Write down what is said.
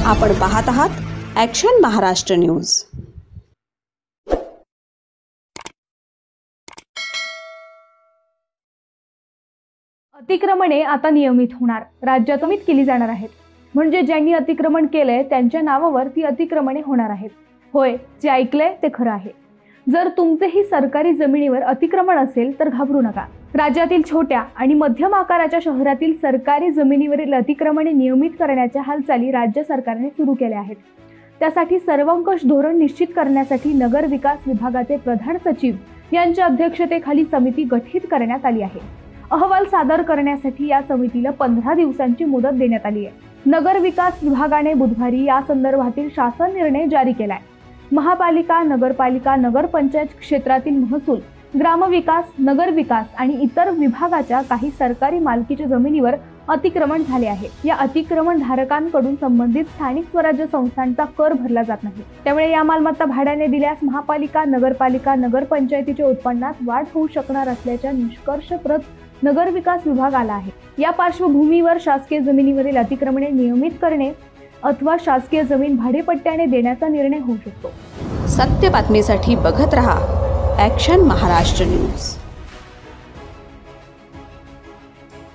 आपण पाहत आहात ॲक्शन महाराष्ट्र न्यूज। अतिक्रमणे आता नियमित होणार, राज्यात कमीत केली जाणार आहेत। म्हणजे ज्यांनी अतिक्रमण केलंय त्यांच्या नावावर ती अतिक्रमणे होणार आहेत। होय, जे ऐकलंय ते खरं आहे। जर तुमचेही सरकारी जमिनीवर अतिक्रमण असेल तर घाबरू नका। राज्यातील छोट्या आणि मध्यम आकाराच्या शहरातील सरकारी जमिनीवरील अतिक्रमणे नियमित करण्याच्या हालचाली राज्य सरकारने सुरू केल्या आहेत। त्यासाठी सर्वंकष धोरण निश्चित करण्यासाठी नगर विकास विभागाचे प्रधान सचिव यांच्या अध्यक्षतेखाली समिती गठीत करण्यात आली आहे। अहवाल सादर करण्यासाठी या समितीला 15 दिवसांची मुदत देण्यात आली आहे। नगर विकास विभागाने बुधवारी या संदर्भातील शासन निर्णय जारी केलाय। महापालिका, नगरपालिका, नगरपंचायत क्षेत्रातील महसूल, ग्रामविकास, नगर विकास आणि इतर विभागाच्या काही सरकारी मालकीच्या जमिनीवर अतिक्रमण झाले आहे। या अतिक्रमण धारकांकडून संबंधित स्थानिक स्वराज्य संस्थांचा कर भरला जात नाही। त्यामुळे या मालमत्ता भाड्याने दिल्यास महापालिका, नगरपालिका, नगरपंचायतीच्या उत्पन्नात वाढ होऊ शकणार असल्याच्या निष्कर्षप्रत नगर विकास विभाग आला आहे। या पार्श्वभूमीवर शासकीय जमिनीवरील अतिक्रमणे नियमित करणे अथवा शासकीय जमीन भाडेपट्ट्याने देण्याचा निर्णय होऊ शकतो। सत्य बातमीसाठी बघत रहा ॲक्शन महाराष्ट्र न्यूज।